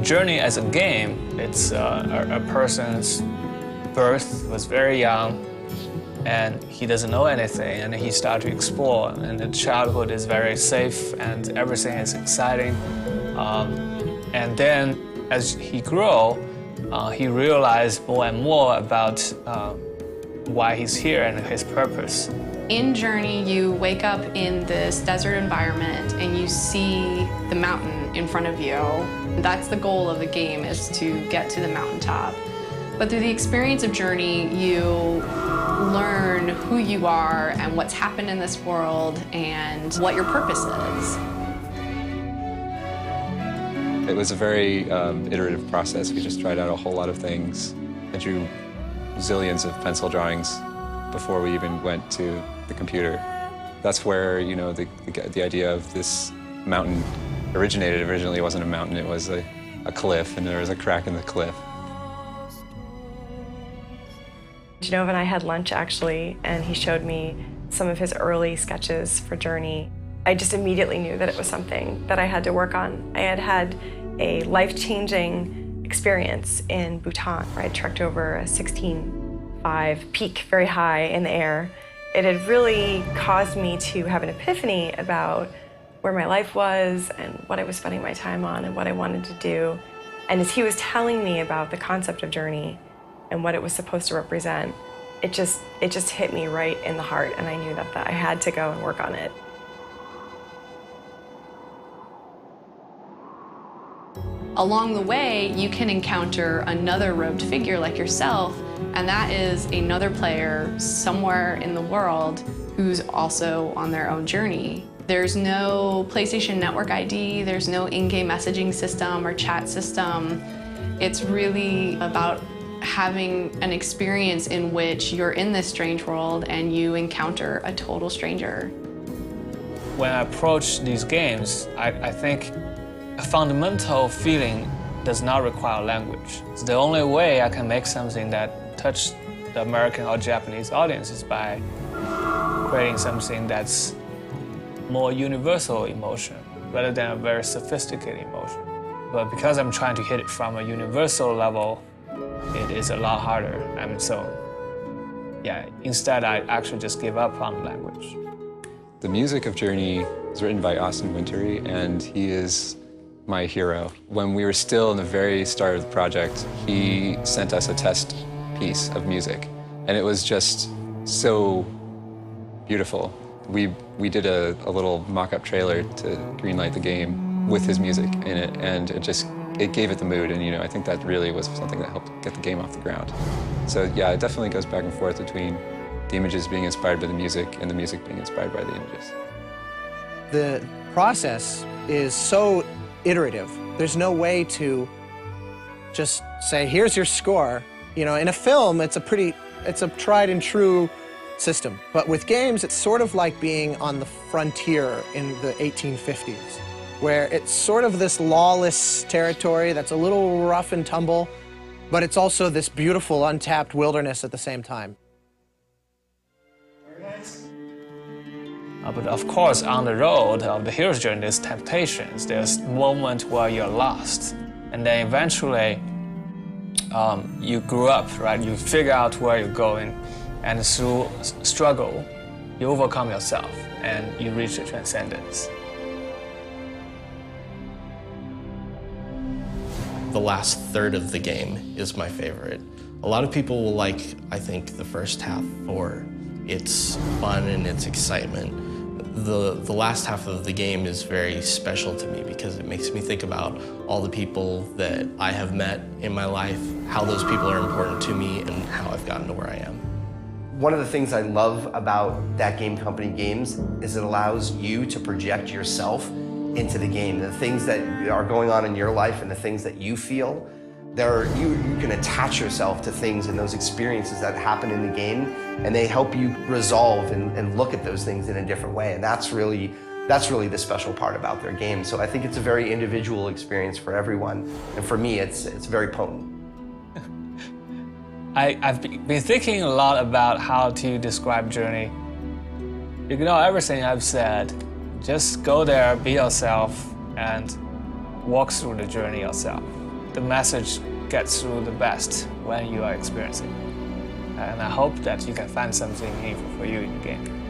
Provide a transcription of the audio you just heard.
Journey as a game, it's a person's birth was very young, and he doesn't know anything, and he starts to explore, and the childhood is very safe, and everything is exciting. And then, as he grew, he realized more and more about why he's here and his purpose. In Journey, you wake up in this desert environment and you see the mountain in front of you. That's the goal of the game, is to get to the mountaintop. But through the experience of Journey, you learn who you are and what's happened in this world and what your purpose is. It was a very iterative process. We just tried out a whole lot of things. I drew zillions of pencil drawings before we even went to the computer. That's where, you know, the idea of this mountain originated. Originally, it wasn't a mountain, it was a cliff, and there was a crack in the cliff. Genova and I had lunch, actually, and he showed me some of his early sketches for Journey. I just immediately knew that it was something that I had to work on. I had had a life-changing experience in Bhutan, where I trekked over a 16.5 peak, very high in the air. It had really caused me to have an epiphany about where my life was and what I was spending my time on and what I wanted to do. And as he was telling me about the concept of Journey and what it was supposed to represent, it just hit me right in the heart, and I knew that I had to go and work on it. Along the way, you can encounter another robed figure like yourself, and that is another player somewhere in the world who's also on their own journey. There's no PlayStation Network ID, there's no in-game messaging system or chat system. It's really about having an experience in which you're in this strange world and you encounter a total stranger. When I approach these games, I think a fundamental feeling does not require language. It's the only way I can make something that touches the American or Japanese audiences by creating something that's more universal emotion rather than a very sophisticated emotion. But because I'm trying to hit it from a universal level, it is a lot harder. And so, yeah, instead I actually just give up on language. The music of Journey was written by Austin Wintory, and he is my hero. When we were still in the very start of the project, he sent us a test piece of music, and it was just so beautiful. We did a little mock-up trailer to greenlight the game with his music in it, and it gave it the mood, and I think that really was something that helped get the game off the ground. So yeah, it definitely goes back and forth between the images being inspired by the music and the music being inspired by the images. The process is so iterative. There's no way to just say, here's your score. In a film, it's a tried and true system. But with games, it's sort of like being on the frontier in the 1850s, where it's sort of this lawless territory that's a little rough and tumble, but it's also this beautiful, untapped wilderness at the same time. But of course, on the road of the hero's journey, there's temptations. There's moments where you're lost. And then eventually, you grew up, right? You figure out where you're going. And through struggle, you overcome yourself and you reach the transcendence. The last third of the game is my favorite. A lot of people will like, I think, the first half for its fun and its excitement. The last half of the game is very special to me because it makes me think about all the people that I have met in my life, how those people are important to me, and how I've gotten to where I am. One of the things I love about That Game Company games is it allows you to project yourself into the game. The things that are going on in your life and the things that you feel, you can attach yourself to things and those experiences that happen in the game, and they help you resolve and look at those things in a different way. And that's really the special part about their game. So I think it's a very individual experience for everyone. And for me, it's very potent. I've been thinking a lot about how to describe Journey. Ignore everything I've said. Just go there, be yourself, and walk through the journey yourself. the message gets through the best when you are experiencing. And I hope that you can find something meaningful for you in the game.